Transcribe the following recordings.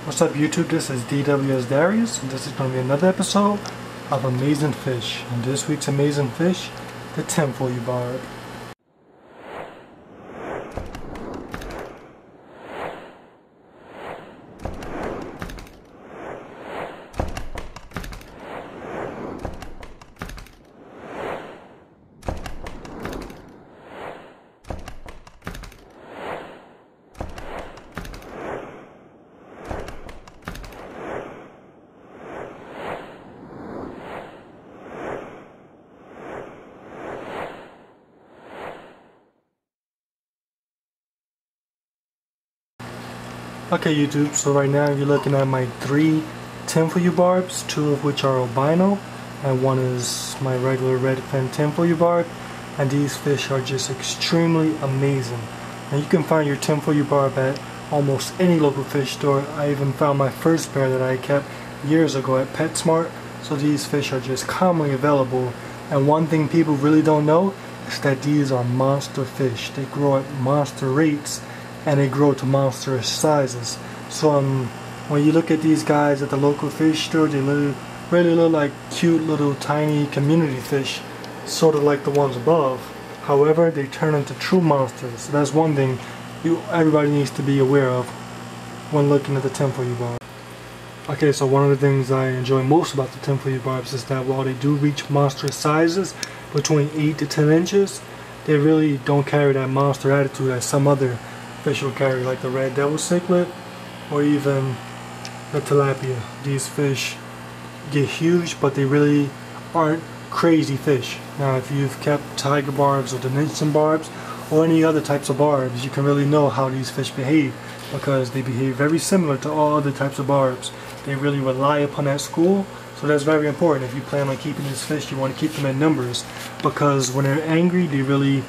What's up YouTube, this is DWS Darius, and this is going to be another episode of Amazing Fish. And this week's Amazing Fish, the Tinfoil Barb. Okay YouTube, so right now you're looking at my 3 Tinfoil Barbs, 2 of which are albino and 1 is my regular red fin Tinfoil Barb, and these fish are just extremely amazing. And you can find your Tinfoil Barb at almost any local fish store. I even found my first pair that I kept years ago at PetSmart, so these fish are just commonly available. And one thing people really don't know is that these are monster fish. They grow at monster rates and they grow to monstrous sizes. So when you look at these guys at the local fish store, they really look like cute little tiny community fish, sort of like the ones above. However, they turn into true monsters. So that's one thing everybody needs to be aware of when looking at the Tinfoil Barb. Okay, so one of the things I enjoy most about the Tinfoil Barbs is that while they do reach monstrous sizes, between 8 to 10 inches, they really don't carry that monster attitude that some other fish will carry, like the red devil cichlid or even the tilapia. These fish get huge, but they really aren't crazy fish. Now if you've kept tiger barbs or Denison barbs or any other types of barbs, you can really know how these fish behave, because they behave very similar to all other types of barbs. They really rely upon that school, so that's very important. If you plan on keeping these fish, you want to keep them in numbers, because when they're angry, they really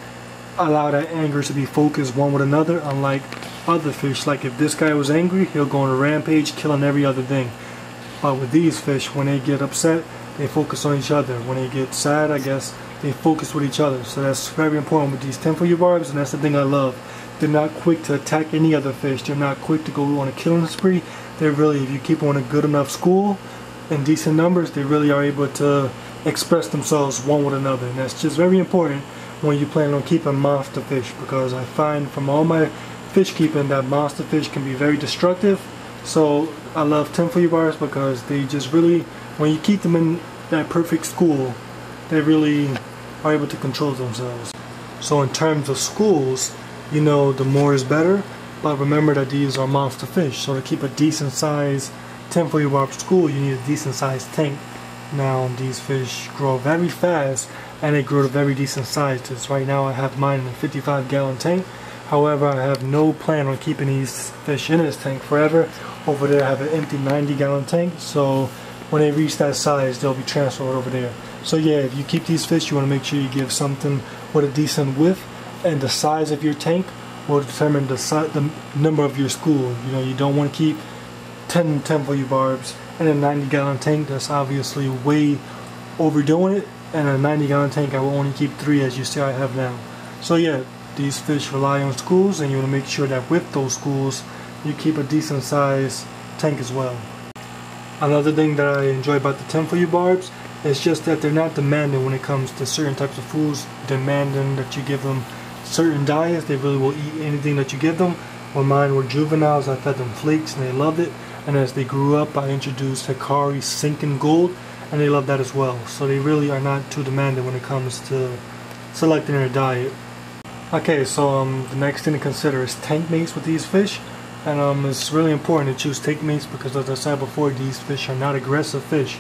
allow that anger to be focused one with another, unlike other fish. Like if this guy was angry, he'll go on a rampage, killing every other thing. But with these fish, when they get upset, they focus on each other. When they get sad, I guess, they focus with each other. So that's very important with these Tinfoil Barbs, and that's the thing I love. They're not quick to attack any other fish. They're not quick to go on a killing spree. They're really, if you keep them in a good enough school in decent numbers, they really are able to express themselves one with another. And that's just very important when you plan on keeping monster fish, because I find from all my fish keeping that monster fish can be very destructive. So I love Tinfoil Barbs because they just really, when you keep them in that perfect school, they really are able to control themselves. So in terms of schools, you know, the more is better, but remember that these are monster fish. So to keep a decent size Tinfoil Barb school, you need a decent sized tank. Now these fish grow very fast and they grow to very decent sizes. Right now I have mine in a 55-gallon tank. However, I have no plan on keeping these fish in this tank forever. Over there I have an empty 90-gallon tank, so when they reach that size they'll be transferred over there. So yeah, if you keep these fish, you want to make sure you give something with a decent width, and the size of your tank will determine the number of your school. You know, you don't want to keep 10 Tinfoil Barbs in a 90-gallon tank. That's obviously way overdoing it. And a 90-gallon tank, I will only keep 3, as you see I have now. So yeah, these fish rely on schools, and you want to make sure that with those schools you keep a decent size tank as well. Another thing that I enjoy about the Tinfoil Barbs is just that they're not demanding when it comes to certain types of foods, demanding that you give them certain diets. They really will eat anything that you give them. When mine were juveniles, I fed them flakes and they loved it, and as they grew up I introduced Hikari sinking gold, and they love that as well. So they really are not too demanding when it comes to selecting their diet. Okay, so the next thing to consider is tank mates with these fish. And it's really important to choose tank mates because, as I said before, these fish are not aggressive fish.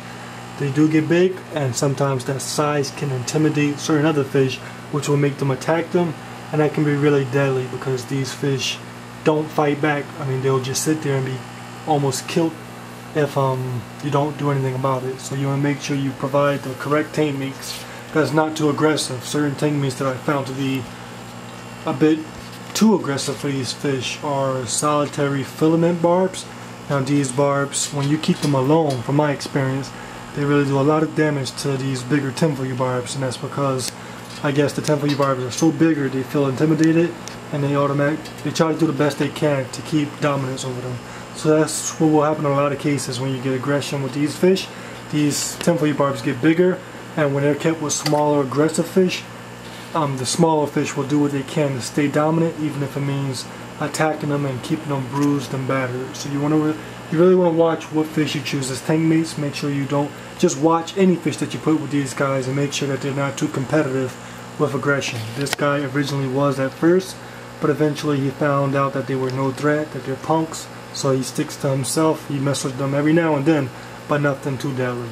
They do get big, and sometimes that size can intimidate certain other fish, which will make them attack them, and that can be really deadly because these fish don't fight back. I mean, they'll just sit there and be almost killed if you don't do anything about it. So you want to make sure you provide the correct tank mates that's not too aggressive. Certain tank mates that I found to be a bit too aggressive for these fish are solitary filament barbs. Now these barbs, when you keep them alone, from my experience, they really do a lot of damage to these bigger Tinfoil Barbs, and that's because I guess the Tinfoil Barbs are so bigger they feel intimidated, and they try to do the best they can to keep dominance over them. So that's what will happen in a lot of cases when you get aggression with these fish. These tinfoil barbs get bigger, and when they're kept with smaller aggressive fish, the smaller fish will do what they can to stay dominant, even if it means attacking them and keeping them bruised and battered. So you really want to watch what fish you choose as tank mates. Make sure you don't just watch any fish that you put with these guys, and make sure that they're not too competitive with aggression. This guy originally was at first, but eventually he found out that they were no threat, that they're punks, so he sticks to himself. He messes with them every now and then, but nothing too deadly.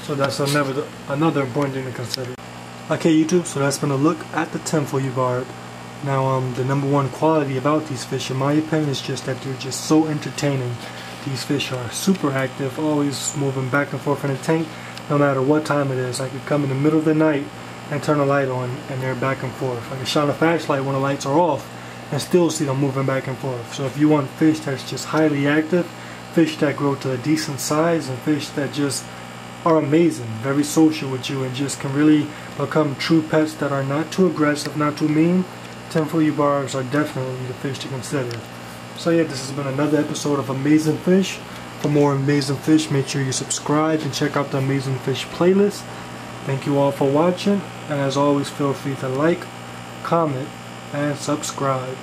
So that's another important thing to consider. Okay, YouTube, so that's been a look at the tinfoil barb. Now, the number one quality about these fish, in my opinion, is just that they're just so entertaining. These fish are super active, always moving back and forth in the tank, no matter what time it is. I could come in the middle of the night and turn a light on, and they're back and forth. I can shine a flashlight when the lights are off, and still see them moving back and forth. So if you want fish that's just highly active, fish that grow to a decent size, and fish that just are amazing, very social with you, and just can really become true pets that are not too aggressive, not too mean, tinfoil barbs are definitely the fish to consider. So yeah, this has been another episode of Amazing Fish. For more amazing fish, make sure you subscribe and check out the Amazing Fish playlist. Thank you all for watching, and as always, feel free to like, comment, and subscribe.